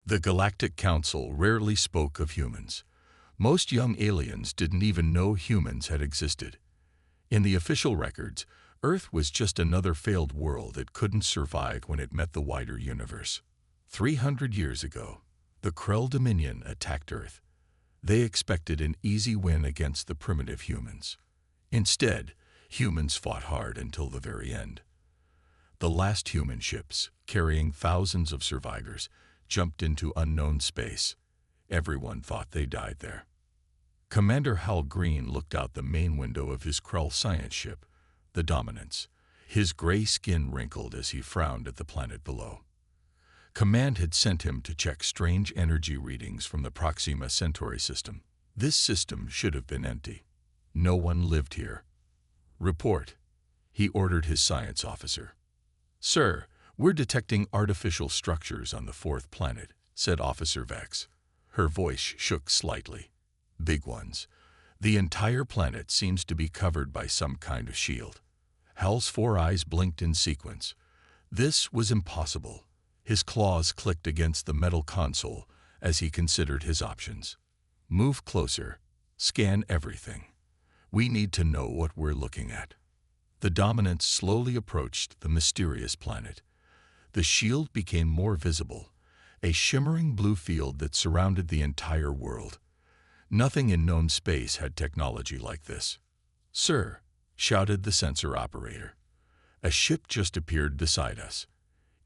The Galactic Council rarely spoke of humans. Most young aliens didn't even know humans had existed. In the official records, Earth was just another failed world that couldn't survive when it met the wider universe. 300 years ago, the Krell Dominion attacked Earth. They expected an easy win against the primitive humans. Instead, humans fought hard until the very end. The last human ships, carrying thousands of survivors, jumped into unknown space. Everyone thought they died there. Commander Hal Green looked out the main window of his Krell science ship, the Dominance. His gray skin wrinkled as he frowned at the planet below. Command had sent him to check strange energy readings from the Proxima Centauri system. This system should have been empty. No one lived here. Report, he ordered his science officer. Sir, we're detecting artificial structures on the fourth planet, said Officer Vex. Her voice shook slightly. Big ones. The entire planet seems to be covered by some kind of shield. Hal's 4 eyes blinked in sequence. This was impossible. His claws clicked against the metal console as he considered his options. Move closer. Scan everything. We need to know what we're looking at. The Dominance slowly approached the mysterious planet. The shield became more visible, a shimmering blue field that surrounded the entire world. Nothing in known space had technology like this. Sir, shouted the sensor operator. A ship just appeared beside us.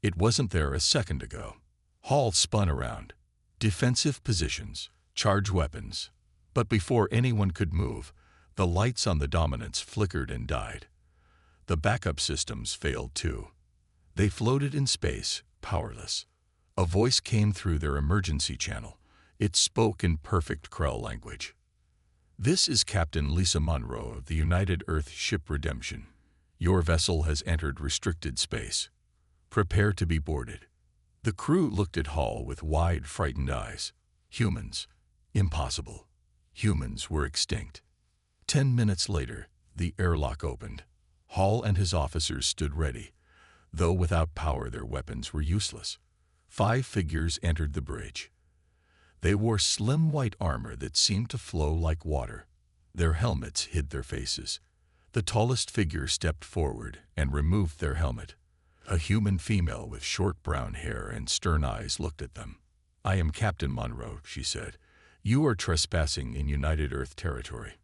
It wasn't there a second ago. Hall spun around. Defensive positions, charge weapons. But before anyone could move, the lights on the Dominance flickered and died. The backup systems failed too. They floated in space, powerless. A voice came through their emergency channel. It spoke in perfect Krell language. This is Captain Lisa Monroe of the United Earth Ship Redemption. Your vessel has entered restricted space. Prepare to be boarded. The crew looked at Hall with wide, frightened eyes. Humans. Impossible. Humans were extinct. 10 minutes later, the airlock opened. Hall and his officers stood ready. Though without power, their weapons were useless. 5 figures entered the bridge. They wore slim white armor that seemed to flow like water. Their helmets hid their faces. The tallest figure stepped forward and removed their helmet. A human female with short brown hair and stern eyes looked at them. I am Captain Monroe, she said. You are trespassing in United Earth territory.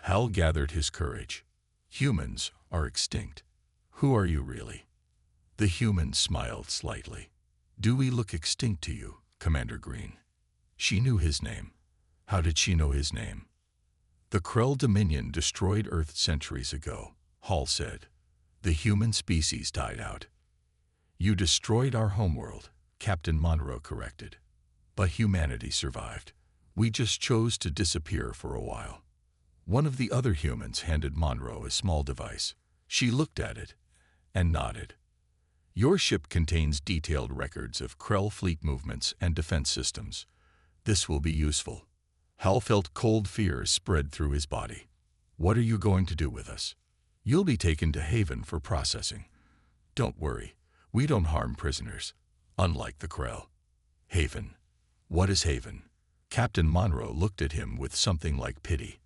Hal gathered his courage. Humans are extinct. Who are you really? The human smiled slightly. Do we look extinct to you, Commander Green? She knew his name. How did she know his name? The Krell Dominion destroyed Earth centuries ago, Hall said. The human species died out. You destroyed our homeworld, Captain Monroe corrected. But humanity survived. We just chose to disappear for a while. One of the other humans handed Monroe a small device. She looked at it and nodded. Your ship contains detailed records of Krell fleet movements and defense systems. This will be useful. Hal felt cold fear spread through his body. What are you going to do with us? You'll be taken to Haven for processing. Don't worry, we don't harm prisoners, unlike the Krell. Haven. What is Haven? Captain Monroe looked at him with something like pity.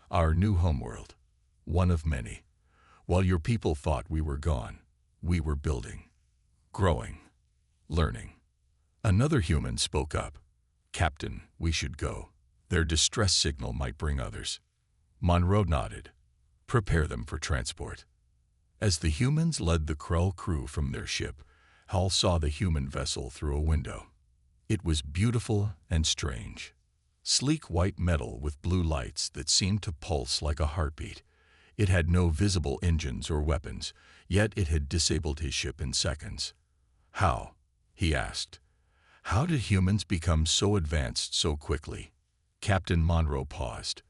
Our new homeworld. One of many. While your people thought we were gone, we were building, growing, learning. Another human spoke up. Captain, we should go. Their distress signal might bring others. Monroe nodded. Prepare them for transport. As the humans led the Krell crew from their ship, Hal saw the human vessel through a window. It was beautiful and strange. Sleek white metal with blue lights that seemed to pulse like a heartbeat. It had no visible engines or weapons, yet it had disabled his ship in seconds. How? He asked. How did humans become so advanced so quickly? Captain Monroe paused.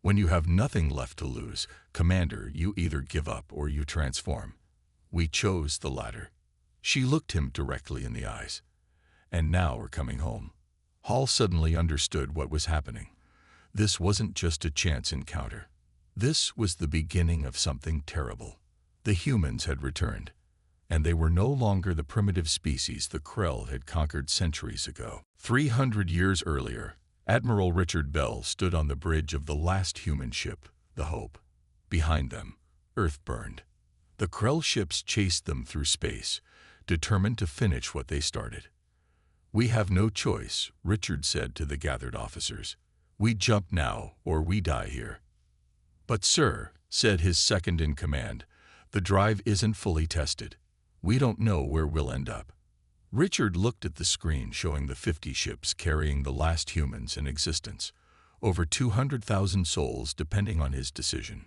When you have nothing left to lose, Commander, you either give up or you transform. We chose the latter. She looked him directly in the eyes. And now we're coming home. Hall suddenly understood what was happening. This wasn't just a chance encounter. This was the beginning of something terrible. The humans had returned. and they were no longer the primitive species the Krell had conquered centuries ago. 300 years earlier, Admiral Richard Bell stood on the bridge of the last human ship, the Hope. Behind them, Earth burned. The Krell ships chased them through space, determined to finish what they started. "We have no choice," Richard said to the gathered officers. "We jump now, or we die here." "But sir," said his second-in-command, "the drive isn't fully tested. We don't know where we'll end up." Richard looked at the screen showing the 50 ships carrying the last humans in existence, over 200,000 souls depending on his decision.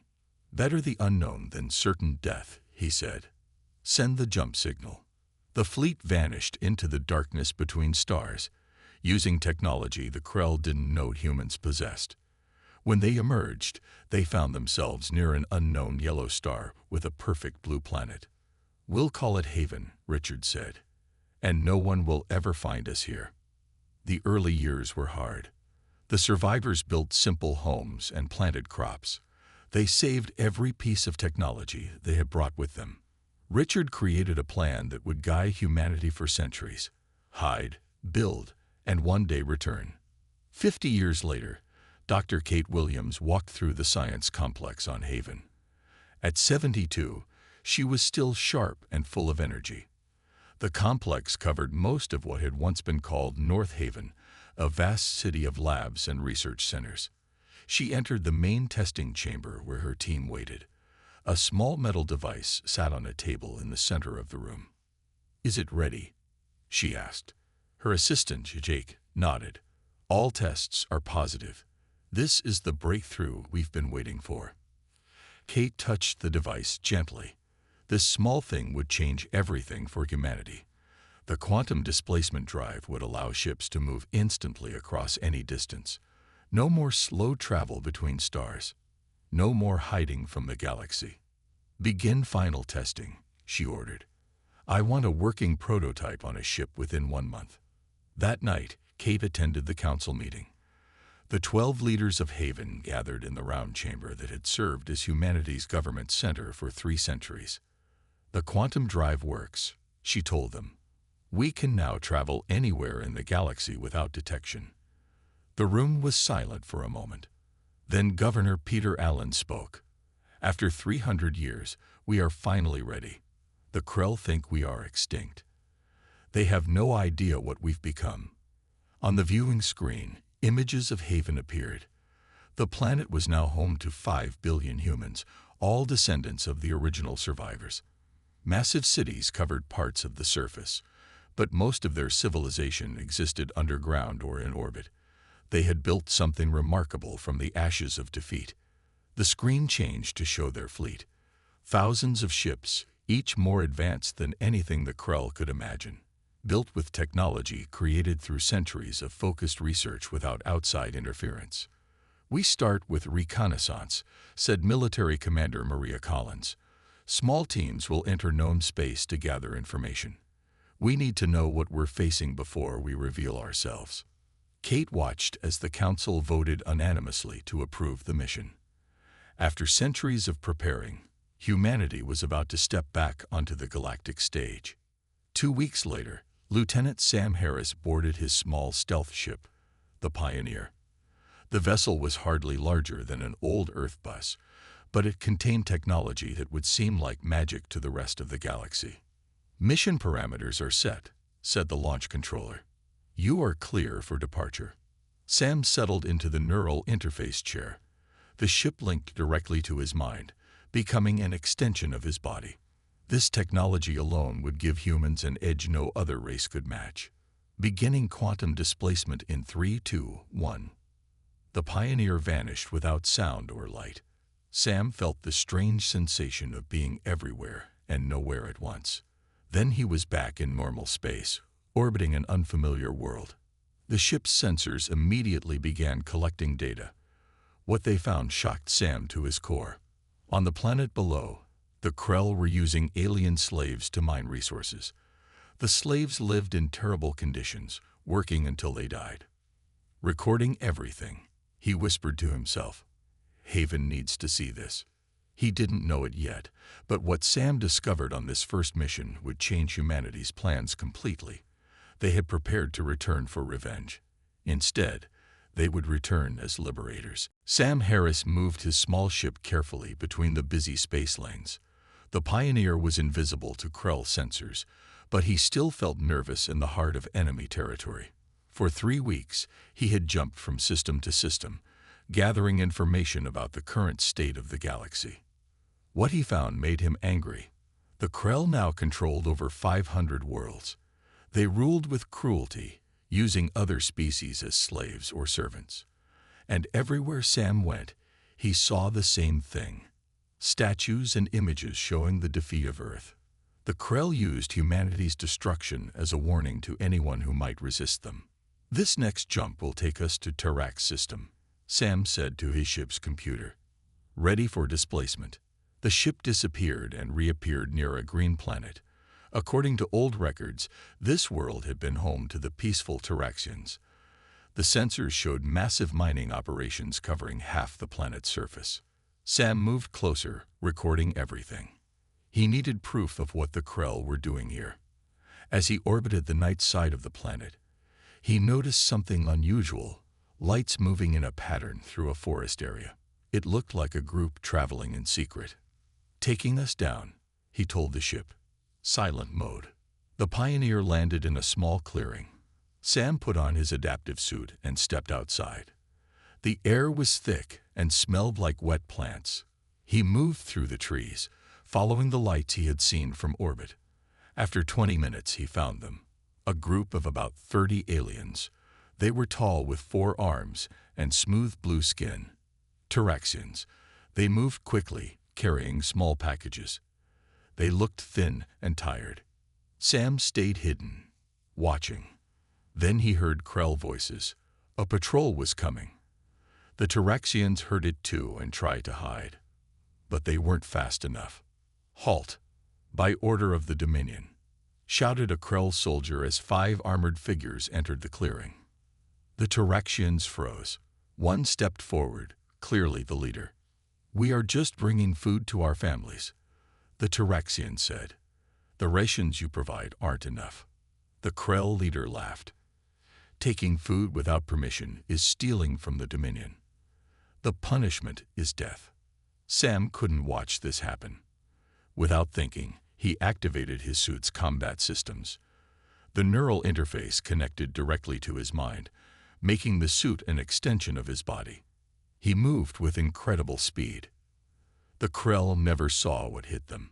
"Better the unknown than certain death," he said. "Send the jump signal." The fleet vanished into the darkness between stars, using technology the Krell didn't know humans possessed. When they emerged, they found themselves near an unknown yellow star with a perfect blue planet. "We'll call it Haven," Richard said, "and no one will ever find us here." The early years were hard. The survivors built simple homes and planted crops. They saved every piece of technology they had brought with them. Richard created a plan that would guide humanity for centuries: hide, build, and one day return. 50 years later, Dr. Kate Williams walked through the science complex on Haven. At 72, she was still sharp and full of energy. The complex covered most of what had once been called North Haven, a vast city of labs and research centers. She entered the main testing chamber where her team waited. A small metal device sat on a table in the center of the room. "Is it ready?" she asked. Her assistant, Jake, nodded. "All tests are positive. This is the breakthrough we've been waiting for." Kate touched the device gently. This small thing would change everything for humanity. The quantum displacement drive would allow ships to move instantly across any distance. No more slow travel between stars. No more hiding from the galaxy. "Begin final testing," she ordered. "I want a working prototype on a ship within 1 month." That night, Kate attended the council meeting. The 12 leaders of Haven gathered in the round chamber that had served as humanity's government center for 3 centuries. "The quantum drive works," she told them. "We can now travel anywhere in the galaxy without detection." The room was silent for a moment. Then Governor Peter Allen spoke. "After 300 years, we are finally ready. The Krell think we are extinct. They have no idea what we've become." On the viewing screen, images of Haven appeared. The planet was now home to 5 billion humans, all descendants of the original survivors. Massive cities covered parts of the surface, but most of their civilization existed underground or in orbit. They had built something remarkable from the ashes of defeat. The screen changed to show their fleet. Thousands of ships, each more advanced than anything the Krell could imagine. Built with technology created through centuries of focused research without outside interference. "We start with reconnaissance," said Military Commander Maria Collins. "Small teams will enter known space to gather information. We need to know what we're facing before we reveal ourselves." Kate watched as the council voted unanimously to approve the mission. After centuries of preparing, humanity was about to step back onto the galactic stage. 2 weeks later, Lieutenant Sam Harris boarded his small stealth ship, the Pioneer. The vessel was hardly larger than an old Earth bus, but it contained technology that would seem like magic to the rest of the galaxy. "Mission parameters are set," said the launch controller. "You are clear for departure." Sam settled into the neural interface chair. The ship linked directly to his mind, becoming an extension of his body. This technology alone would give humans an edge no other race could match. Beginning quantum displacement in 3, 2, 1. The Pioneer vanished without sound or light. Sam felt the strange sensation of being everywhere and nowhere at once. Then he was back in normal space, orbiting an unfamiliar world. The ship's sensors immediately began collecting data. What they found shocked Sam to his core. On the planet below, the Krell were using alien slaves to mine resources. The slaves lived in terrible conditions, working until they died. Recording everything, he whispered to himself. "Haven needs to see this." He didn't know it yet, but what Sam discovered on this first mission would change humanity's plans completely. They had prepared to return for revenge. Instead, they would return as liberators. Sam Harris moved his small ship carefully between the busy space lanes. The Pioneer was invisible to Krell sensors, but he still felt nervous in the heart of enemy territory. For 3 weeks, he had jumped from system to system, gathering information about the current state of the galaxy. What he found made him angry. The Krell now controlled over 500 worlds. They ruled with cruelty, using other species as slaves or servants. And everywhere Sam went, he saw the same thing: statues and images showing the defeat of Earth. The Krell used humanity's destruction as a warning to anyone who might resist them. "This next jump will take us to Tarax system," Sam said to his ship's computer. "Ready for displacement." The ship disappeared and reappeared near a green planet. According to old records, this world had been home to the peaceful Taraxians. The sensors showed massive mining operations covering half the planet's surface. Sam moved closer, recording everything. He needed proof of what the Krell were doing here. As he orbited the night side of the planet, he noticed something unusual: lights moving in a pattern through a forest area. It looked like a group traveling in secret. "Taking us down," he told the ship. "Silent mode." The Pioneer landed in a small clearing. Sam put on his adaptive suit and stepped outside. The air was thick and smelled like wet plants. He moved through the trees, following the lights he had seen from orbit. After 20 minutes, he found them. A group of about 30 aliens. They were tall with 4 arms and smooth blue skin. Taraxians. They moved quickly, carrying small packages. They looked thin and tired. Sam stayed hidden, watching. Then he heard Krell voices. A patrol was coming. The Taraxians heard it too and tried to hide. But they weren't fast enough. "Halt!" "By order of the Dominion," shouted a Krell soldier as 5 armored figures entered the clearing. The Taraxians froze. One stepped forward, clearly the leader. "We are just bringing food to our families," the Taraxian said. "The rations you provide aren't enough." The Krell leader laughed. "Taking food without permission is stealing from the Dominion. The punishment is death." Sam couldn't watch this happen. Without thinking, he activated his suit's combat systems. The neural interface connected directly to his mind, making the suit an extension of his body. He moved with incredible speed. The Krell never saw what hit them.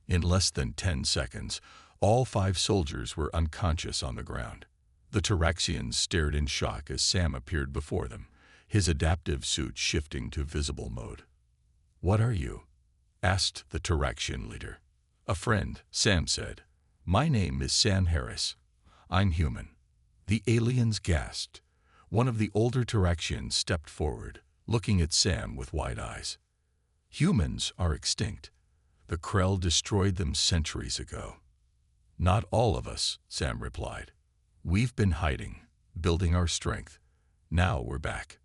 In less than 10 seconds, all 5 soldiers were unconscious on the ground. The Taraxians stared in shock as Sam appeared before them, his adaptive suit shifting to visible mode. "What are you?" asked the Taraxian leader. "A friend," Sam said. "My name is Sam Harris. I'm human." The aliens gasped. One of the older Taraxians stepped forward, looking at Sam with wide eyes. "Humans are extinct. The Krell destroyed them centuries ago." "Not all of us," Sam replied. "We've been hiding, building our strength. Now we're back."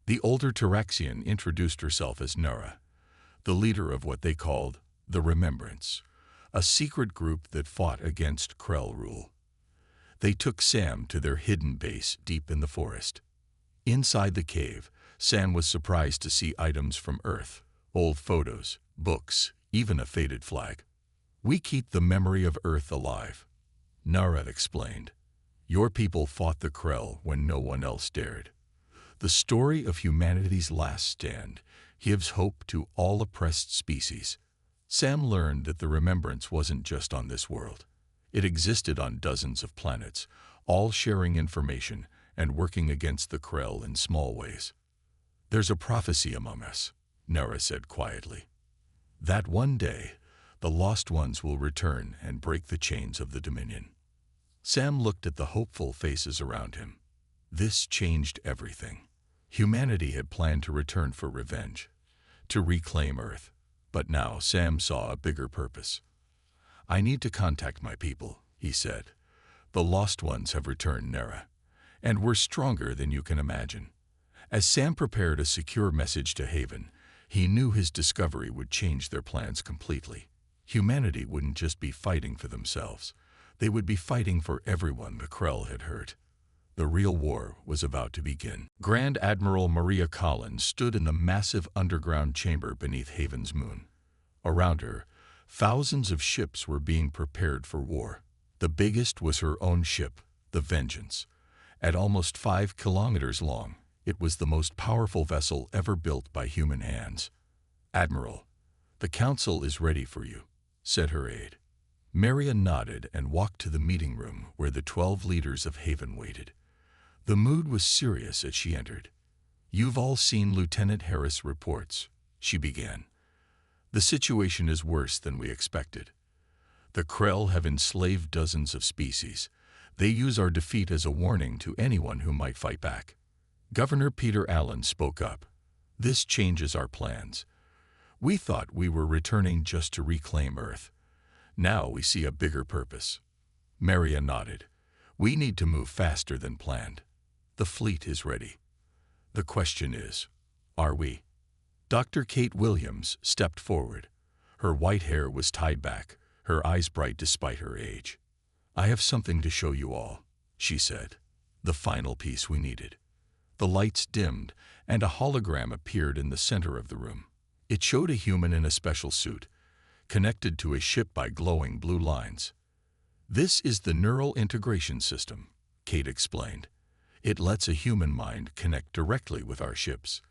The older Taraxian introduced herself as Nara, the leader of what they called the Remembrance, a secret group that fought against Krell rule. They took Sam to their hidden base deep in the forest. Inside the cave, Sam was surprised to see items from Earth, old photos, books, even a faded flag. "We keep the memory of Earth alive," Nara explained. "Your people fought the Krell when no one else dared. The story of humanity's last stand gives hope to all oppressed species." Sam learned that the Remembrance wasn't just on this world. It existed on dozens of planets, all sharing information and working against the Krell in small ways. "There's a prophecy among us," Nara said quietly. "That one day, the lost ones will return and break the chains of the Dominion." Sam looked at the hopeful faces around him. This changed everything. Humanity had planned to return for revenge, to reclaim Earth. But now Sam saw a bigger purpose. "I need to contact my people," he said. "The lost ones have returned, Nara, and we're stronger than you can imagine." As Sam prepared a secure message to Haven, He knew his discovery would change their plans completely. Humanity wouldn't just be fighting for themselves. They would be fighting for everyone the Krell had hurt. The real war was about to begin. Grand Admiral Maria Collins stood in the massive underground chamber beneath Haven's moon. Around her, thousands of ships were being prepared for war. The biggest was her own ship, the Vengeance. At almost 5 kilometers long, it was the most powerful vessel ever built by human hands. "Admiral, the Council is ready for you," said her aide. Maria nodded and walked to the meeting room where the 12 leaders of Haven waited. The mood was serious as she entered. "You've all seen Lieutenant Harris' reports," she began. "The situation is worse than we expected. The Krell have enslaved dozens of species. They use our defeat as a warning to anyone who might fight back." Governor Peter Allen spoke up. "This changes our plans. We thought we were returning just to reclaim Earth. Now we see a bigger purpose." Maria nodded. "We need to move faster than planned. The fleet is ready. The question is, are we?" Dr. Kate Williams stepped forward. Her white hair was tied back, her eyes bright despite her age. "I have something to show you all," she said. "The final piece we needed." The lights dimmed, and a hologram appeared in the center of the room. It showed a human in a special suit, connected to a ship by glowing blue lines. "This is the neural integration system," Kate explained. "It lets a human mind connect directly with our ships.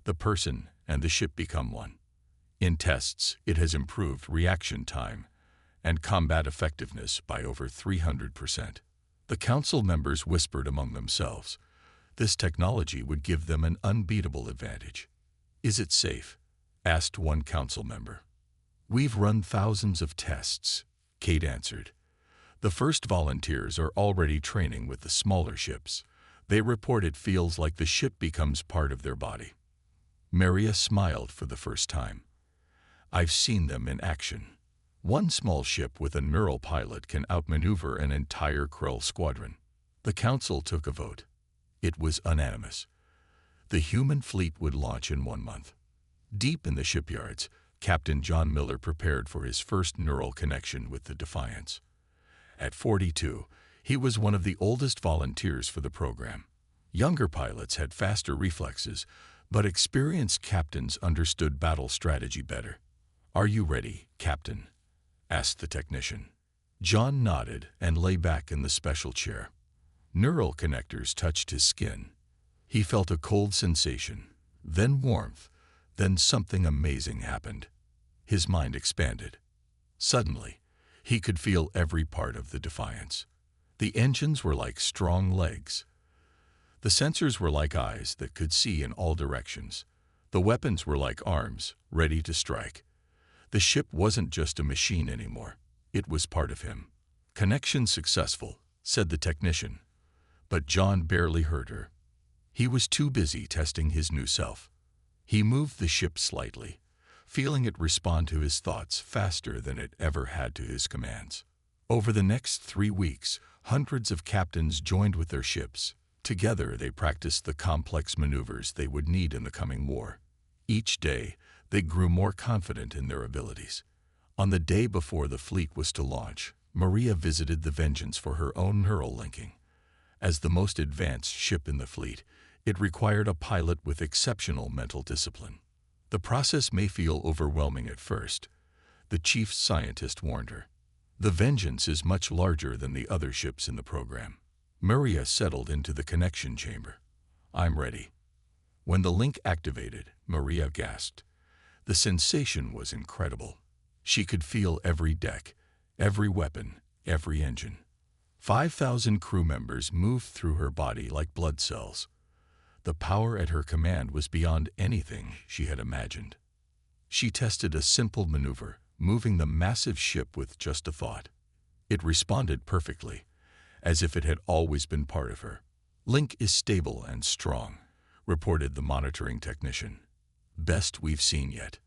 The person and the ship become one. In tests, it has improved reaction time and combat effectiveness by over 300%. The council members whispered among themselves. This technology would give them an unbeatable advantage. "Is it safe?" asked one council member. "We've run thousands of tests," Kate answered. "The first volunteers are already training with the smaller ships. They report it feels like the ship becomes part of their body." Maria smiled for the first time. "I've seen them in action. One small ship with a neural pilot can outmaneuver an entire Krell squadron." The council took a vote. It was unanimous. The human fleet would launch in 1 month. Deep in the shipyards, Captain John Miller prepared for his first neural connection with the Defiance. At 42, he was one of the oldest volunteers for the program. Younger pilots had faster reflexes, but experienced captains understood battle strategy better. "Are you ready, Captain?" asked the technician. John nodded and lay back in the special chair. Neural connectors touched his skin. He felt a cold sensation, then warmth, then something amazing happened. His mind expanded. Suddenly, he could feel every part of the Defiance. The engines were like strong legs. The sensors were like eyes that could see in all directions. The weapons were like arms, ready to strike. The ship wasn't just a machine anymore. It was part of him. "Connection successful," said the technician. But John barely heard her. He was too busy testing his new self. He moved the ship slightly, feeling it respond to his thoughts faster than it ever had to his commands. Over the next 3 weeks, hundreds of captains joined with their ships. Together they practiced the complex maneuvers they would need in the coming war. Each day, they grew more confident in their abilities. On the day before the fleet was to launch, Maria visited the Vengeance for her own neural linking. As the most advanced ship in the fleet, it required a pilot with exceptional mental discipline. "The process may feel overwhelming at first," the chief scientist warned her. "The Vengeance is much larger than the other ships in the program." Maria settled into the connection chamber. "I'm ready." When the link activated, Maria gasped. The sensation was incredible. She could feel every deck, every weapon, every engine. 5,000 crew members moved through her body like blood cells. The power at her command was beyond anything she had imagined. She tested a simple maneuver, moving the massive ship with just a thought. It responded perfectly, as if it had always been part of her. "Link is stable and strong," reported the monitoring technician. "Best we've seen yet."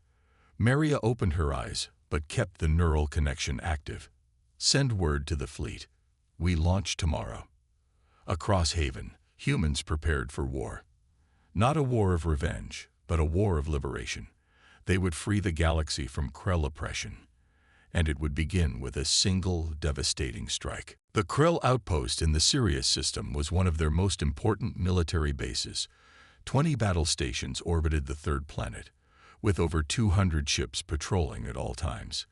Maria opened her eyes, but kept the neural connection active. "Send word to the fleet. We launch tomorrow." Across Haven, humans prepared for war. Not a war of revenge, but a war of liberation. They would free the galaxy from Krell oppression, and it would begin with a single devastating strike. The Krell outpost in the Sirius system was one of their most important military bases. 20 battle stations orbited the third planet, with over 200 ships patrolling at all times.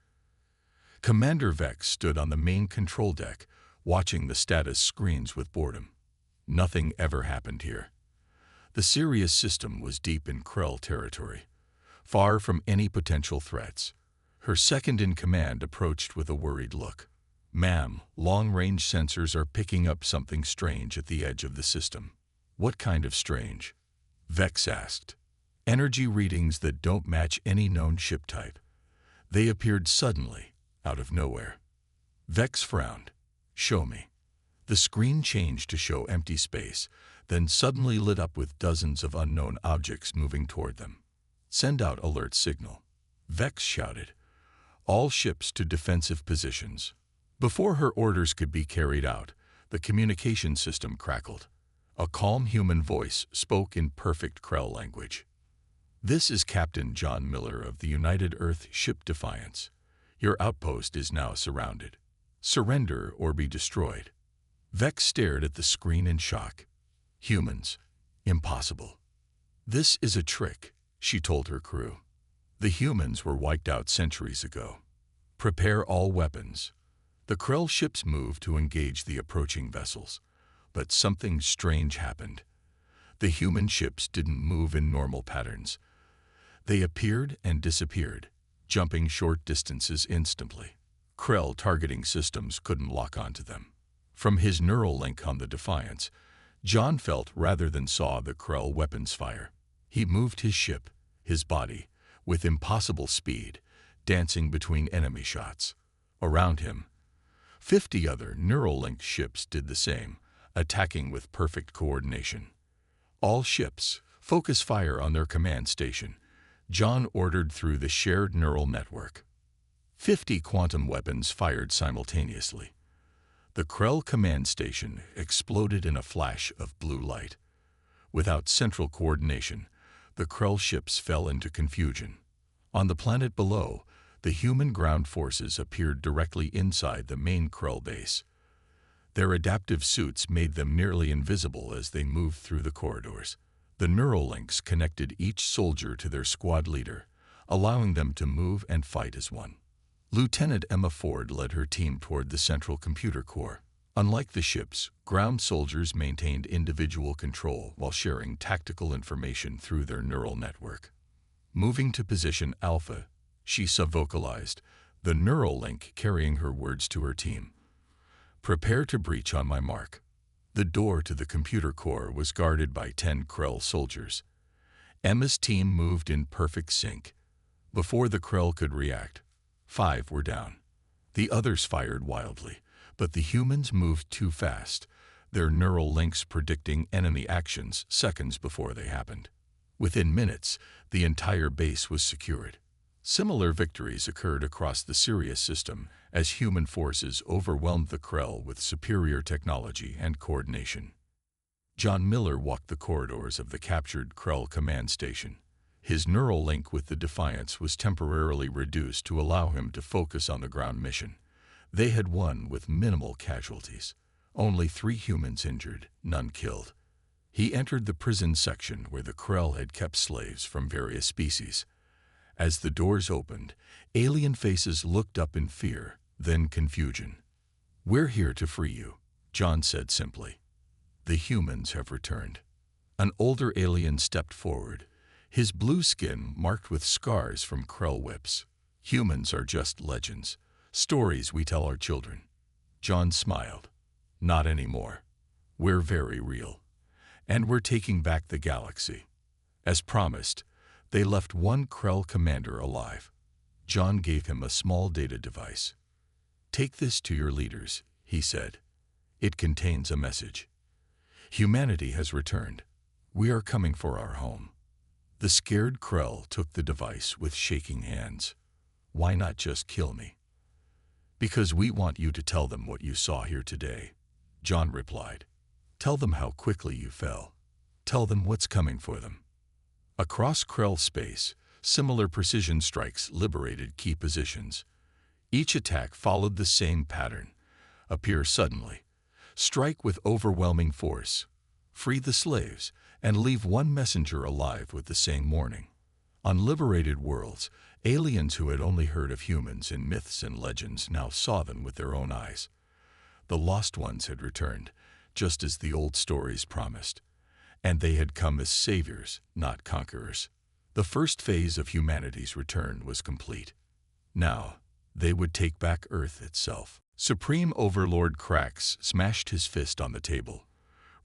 Commander Vex stood on the main control deck, watching the status screens with boredom. Nothing ever happened here. The Sirius system was deep in Krell territory, far from any potential threats. Her second-in-command approached with a worried look. "Ma'am, long-range sensors are picking up something strange at the edge of the system." "What kind of strange?" Vex asked. "Energy readings that don't match any known ship type. They appeared suddenly, out of nowhere." Vex frowned. "Show me." The screen changed to show empty space, then suddenly lit up with dozens of unknown objects moving toward them. "Send out alert signal," Vex shouted. "All ships to defensive positions." Before her orders could be carried out, the communication system crackled. A calm human voice spoke in perfect Krell language. "This is Captain John Miller of the United Earth Ship Defiance. Your outpost is now surrounded. Surrender or be destroyed." Vex stared at the screen in shock. "Humans. Impossible." "This is a trick," she told her crew. "The humans were wiped out centuries ago. Prepare all weapons." The Krell ships moved to engage the approaching vessels, but something strange happened. The human ships didn't move in normal patterns. They appeared and disappeared, jumping short distances instantly. Krell targeting systems couldn't lock onto them. From his neural link on the Defiance, John felt rather than saw the Krell weapons fire. He moved his ship, his body, with impossible speed, dancing between enemy shots. Around him, 50 other neural-linked ships did the same, attacking with perfect coordination. "All ships, focus fire on their command station," John ordered through the shared neural network. 50 quantum weapons fired simultaneously. The Krell command station exploded in a flash of blue light. Without central coordination, the Krell ships fell into confusion. On the planet below, the human ground forces appeared directly inside the main Krell base. Their adaptive suits made them nearly invisible as they moved through the corridors. The neural links connected each soldier to their squad leader, allowing them to move and fight as one. Lieutenant Emma Ford led her team toward the central computer core. Unlike the ships, ground soldiers maintained individual control while sharing tactical information through their neural network. Moving to position Alpha, she vocalized, the neural link carrying her words to her team. "Prepare to breach on my mark." The door to the computer core was guarded by 10 Krell soldiers. Emma's team moved in perfect sync. Before the Krell could react, 5 were down. The others fired wildly, but the humans moved too fast, their neural links predicting enemy actions seconds before they happened. Within minutes, the entire base was secured. Similar victories occurred across the Sirius system as human forces overwhelmed the Krell with superior technology and coordination. John Miller walked the corridors of the captured Krell command station. His neural link with the Defiance was temporarily reduced to allow him to focus on the ground mission. They had won with minimal casualties. Only 3 humans injured, none killed. He entered the prison section where the Krell had kept slaves from various species. As the doors opened, alien faces looked up in fear, then confusion. "We're here to free you," John said simply. "The humans have returned." An older alien stepped forward, his blue skin marked with scars from Krell whips. "Humans are just legends, stories we tell our children." John smiled. "Not anymore. We're very real. And we're taking back the galaxy." As promised, they left one Krell commander alive. John gave him a small data device. "Take this to your leaders," he said. "It contains a message. Humanity has returned. We are coming for our home." The scared Krell took the device with shaking hands. "Why not just kill me?" "Because we want you to tell them what you saw here today," John replied. "Tell them how quickly you fell. Tell them what's coming for them." Across Krell space, Similar precision strikes liberated key positions. Each attack followed the same pattern: appear suddenly, strike with overwhelming force, free the slaves, and leave one messenger alive with the same warning. On liberated worlds, aliens who had only heard of humans in myths and legends now saw them with their own eyes. The lost ones had returned, just as the old stories promised, and they had come as saviors, not conquerors. The first phase of humanity's return was complete. Now, they would take back Earth itself. Supreme Overlord Krax smashed his fist on the table.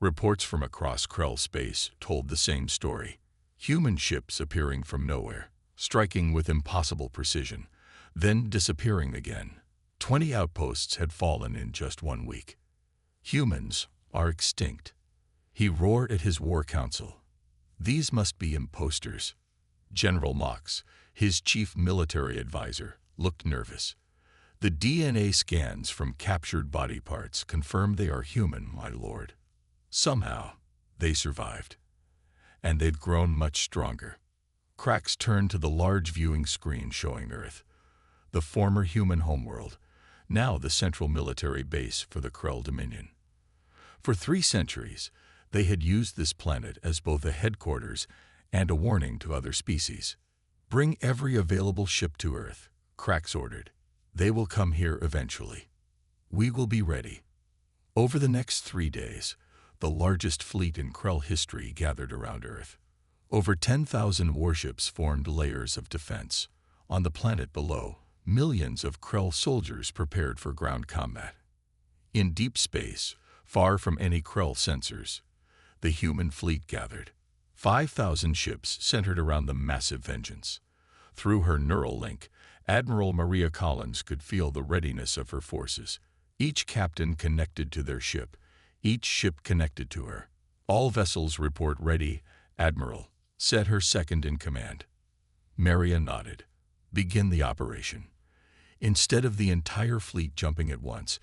Reports from across Krell space told the same story. Human ships appearing from nowhere, striking with impossible precision, then disappearing again. 20 outposts had fallen in just 1 week. Humans are extinct. He roared at his war council. These must be imposters. General Mox, his chief military advisor, looked nervous. The DNA scans from captured body parts confirm they are human, my lord. Somehow, they survived. And they'd grown much stronger. Krax turned to the large viewing screen showing Earth, the former human homeworld, now the central military base for the Krell Dominion. For 3 centuries, they had used this planet as both a headquarters and a warning to other species. Bring every available ship to Earth, Krax ordered. They will come here eventually. We will be ready. Over the next 3 days, the largest fleet in Krell history gathered around Earth. Over 10,000 warships formed layers of defense. On the planet below, millions of Krell soldiers prepared for ground combat. In deep space, far from any Krell sensors, the human fleet gathered. 5,000 ships centered around the massive Vengeance. Through her neural link, Admiral Maria Collins could feel the readiness of her forces. Each captain connected to their ship, each ship connected to her. All vessels report ready, Admiral, said her second in command. Maria nodded. Begin the operation. Instead of the entire fleet jumping at once,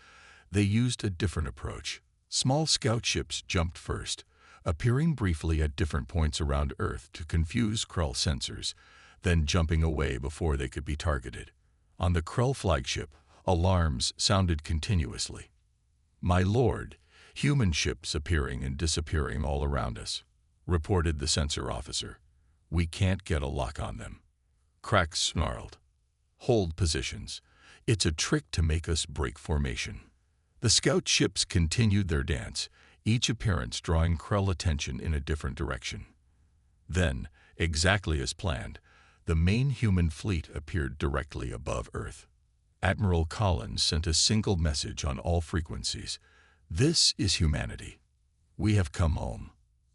they used a different approach. Small scout ships jumped first, appearing briefly at different points around Earth to confuse Krell sensors, then jumping away before they could be targeted. On the Krell flagship, alarms sounded continuously. My lord, human ships appearing and disappearing all around us, reported the sensor officer. We can't get a lock on them. Krax snarled. Hold positions. It's a trick to make us break formation. The scout ships continued their dance, each appearance drawing Krell attention in a different direction. Then, exactly as planned, the main human fleet appeared directly above Earth. Admiral Collins sent a single message on all frequencies. This is humanity. We have come home.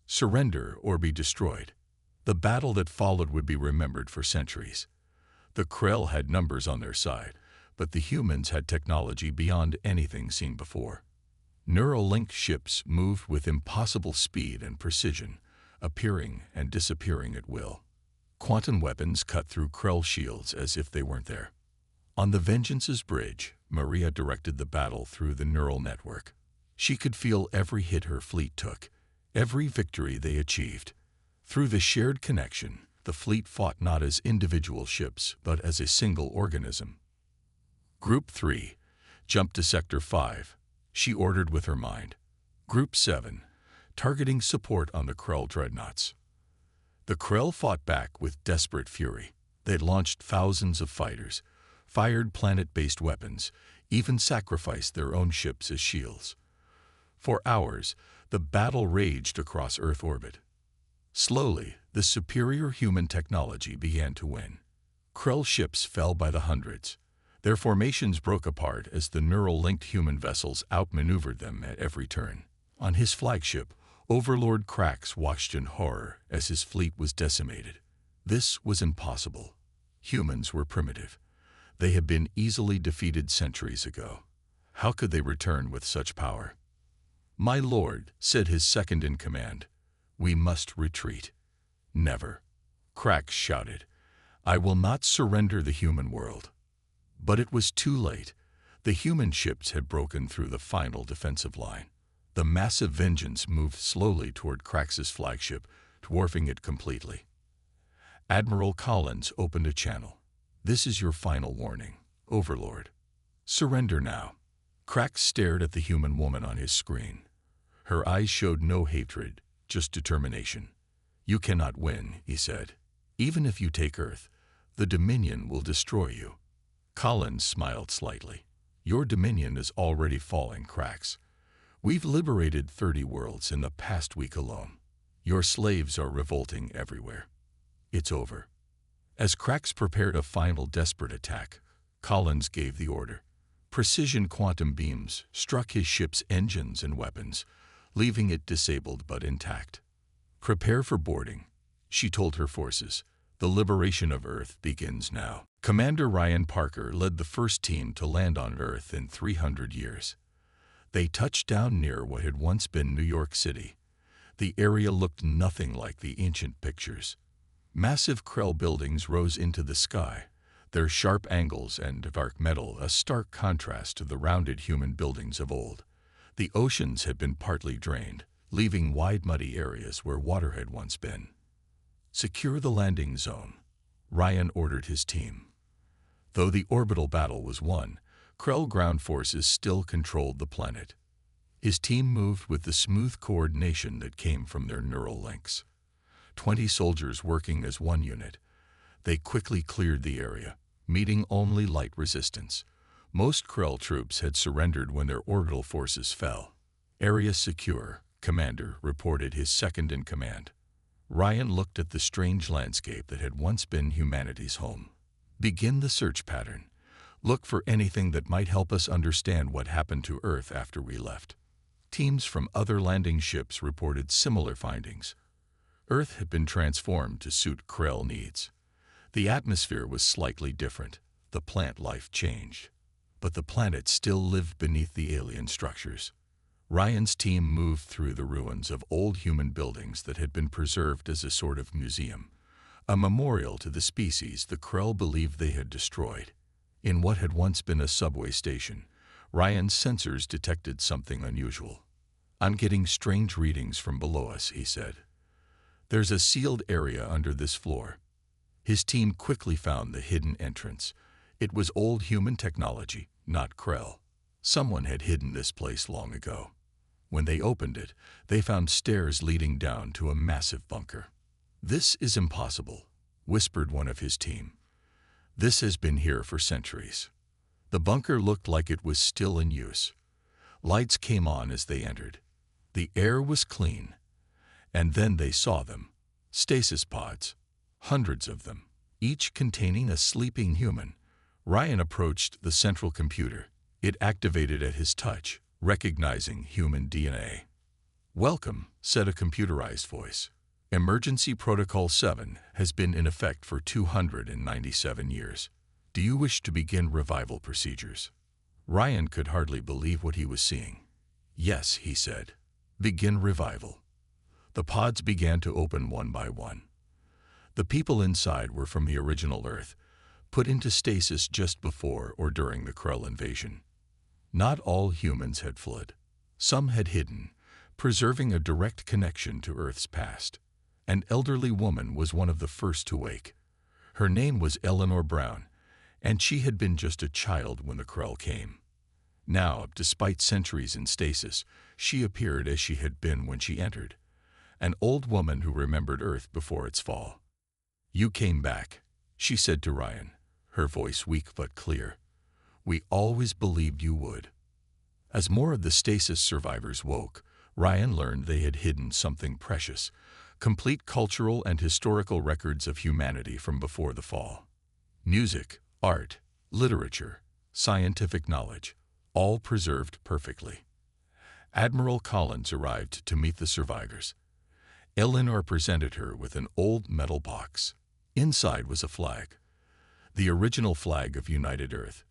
Surrender or be destroyed. The battle that followed would be remembered for centuries. The Krell had numbers on their side, but the humans had technology beyond anything seen before. Neural-linked ships moved with impossible speed and precision, appearing and disappearing at will. Quantum weapons cut through Krell shields as if they weren't there. On the Vengeance's bridge, Maria directed the battle through the neural network. She could feel every hit her fleet took, every victory they achieved. Through the shared connection, the fleet fought not as individual ships, but as a single organism. Group 3, jump to Sector 5, she ordered with her mind. Group 7, targeting support on the Krell dreadnoughts. The Krell fought back with desperate fury. They launched thousands of fighters, fired planet-based weapons, even sacrificed their own ships as shields. For hours, the battle raged across Earth orbit. Slowly, the superior human technology began to win. Krell ships fell by the hundreds. Their formations broke apart as the neural-linked human vessels outmaneuvered them at every turn. On his flagship, Overlord Krax watched in horror as his fleet was decimated. This was impossible. Humans were primitive. They had been easily defeated centuries ago. How could they return with such power? My lord, said his second-in-command, we must retreat. Never. Krax shouted, I will not surrender the human world. But it was too late. The human ships had broken through the final defensive line. The massive Vengeance moved slowly toward Krax's flagship, dwarfing it completely. Admiral Collins opened a channel. "This is your final warning, Overlord. Surrender now." Krax stared at the human woman on his screen. Her eyes showed no hatred, just determination. "You cannot win," he said. "Even if you take Earth, the Dominion will destroy you." Collins smiled slightly. "Your Dominion is already falling, Krax. We've liberated 30 worlds in the past week alone. Your slaves are revolting everywhere. It's over." As Krax prepared a final desperate attack, Collins gave the order. Precision quantum beams struck his ship's engines and weapons, leaving it disabled but intact. "Prepare for boarding," she told her forces. "The liberation of Earth begins now." Commander Ryan Parker led the first team to land on Earth in 300 years. They touched down near what had once been New York City. The area looked nothing like the ancient pictures. Massive Krell buildings rose into the sky, their sharp angles and dark metal a stark contrast to the rounded human buildings of old. The oceans had been partly drained, leaving wide muddy areas where water had once been. "Secure the landing zone," Ryan ordered his team. Though the orbital battle was won, Krell ground forces still controlled the planet. His team moved with the smooth coordination that came from their neural links. 20 soldiers working as one unit. They quickly cleared the area, meeting only light resistance. Most Krell troops had surrendered when their orbital forces fell. "Area secure," Commander reported his second-in-command. Ryan looked at the strange landscape that had once been humanity's home. "Begin the search pattern. Look for anything that might help us understand what happened to Earth after we left." Teams from other landing ships reported similar findings. Earth had been transformed to suit Krell needs. The atmosphere was slightly different. The plant life changed. But the planet still lived beneath the alien structures. Ryan's team moved through the ruins of old human buildings that had been preserved as a sort of museum, a memorial to the species the Krell believed they had destroyed. In what had once been a subway station, Ryan's sensors detected something unusual. "I'm getting strange readings from below us," he said. "There's a sealed area under this floor." His team quickly found the hidden entrance. It was old human technology, not Krell. Someone had hidden this place long ago. When they opened it, they found stairs leading down to a massive bunker. "This is impossible," whispered one of his team. "This has been here for centuries." The bunker looked like it was still in use. Lights came on as they entered. The air was clean. And then they saw them. Stasis pods. Hundreds of them, each containing a sleeping human. Ryan approached the central computer. It activated at his touch, recognizing human DNA. "Welcome," said a computerized voice. "Emergency Protocol 7 has been in effect for 297 years. Do you wish to begin revival procedures?" Ryan could hardly believe what he was seeing. "Yes," he said. "Begin revival." The pods began to open one by one. The people inside were from the original Earth, put into stasis just before or during the Krell invasion. Not all humans had fled. Some had hidden, preserving a direct connection to Earth's past. An elderly woman was one of the first to wake. Her name was Eleanor Brown, and she had been just a child when the Krell came. Now, despite centuries in stasis, she appeared as she had been when she entered, an old woman who remembered Earth before its fall. "You came back," she said to Ryan, her voice weak but clear. "We always believed you would." As more of the stasis survivors woke, Ryan learned they had hidden something precious, complete cultural and historical records of humanity from before the fall. Music, art, literature, scientific knowledge, all preserved perfectly. Admiral Collins arrived to meet the survivors. Eleanor presented her with an old metal box. Inside was a flag, the original flag of United Earth,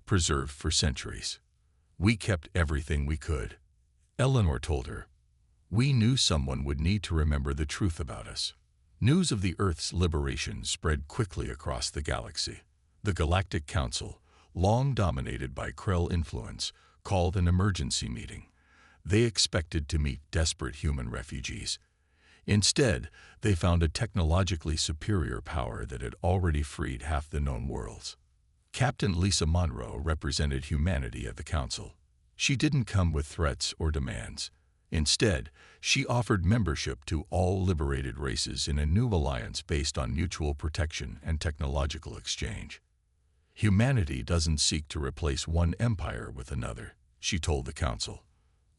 preserved for centuries. "We kept everything we could," Eleanor told her. "We knew someone would need to remember the truth about us." News of the Earth's liberation spread quickly across the galaxy. The Galactic Council, long dominated by Krell influence, called an emergency meeting. They expected to meet desperate human refugees. Instead, they found a technologically superior power that had already freed half the known worlds. Captain Lisa Monroe represented humanity at the council. She didn't come with threats or demands. Instead, she offered membership to all liberated races in a new alliance based on mutual protection and technological exchange. Humanity doesn't seek to replace one empire with another, she told the council.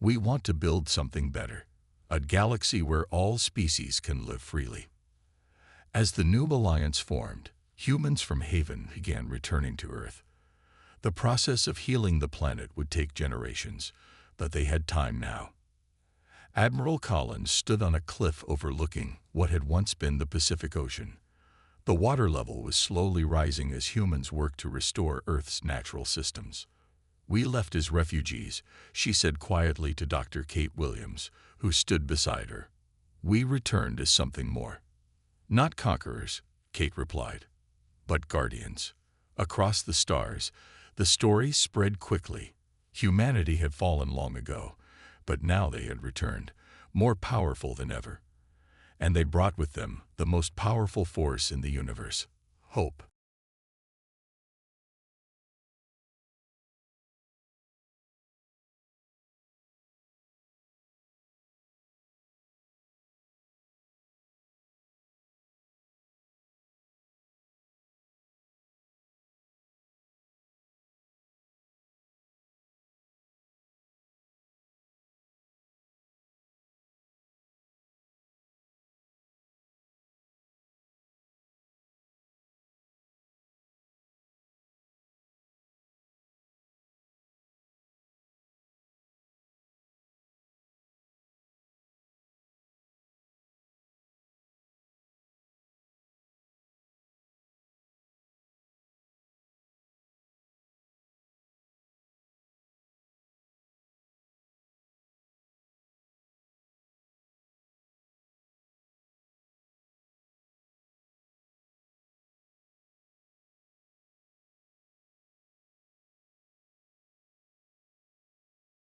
We want to build something better, a galaxy where all species can live freely. As the new alliance formed, humans from Haven began returning to Earth. The process of healing the planet would take generations, but they had time now. Admiral Collins stood on a cliff overlooking what had once been the Pacific Ocean. The water level was slowly rising as humans worked to restore Earth's natural systems. We left as refugees, she said quietly to Dr. Kate Williams, who stood beside her. We returned as something more. Not conquerors, Kate replied, but guardians. Across the stars, the story spread quickly. Humanity had fallen long ago, but now they had returned, more powerful than ever. And they brought with them the most powerful force in the universe, hope.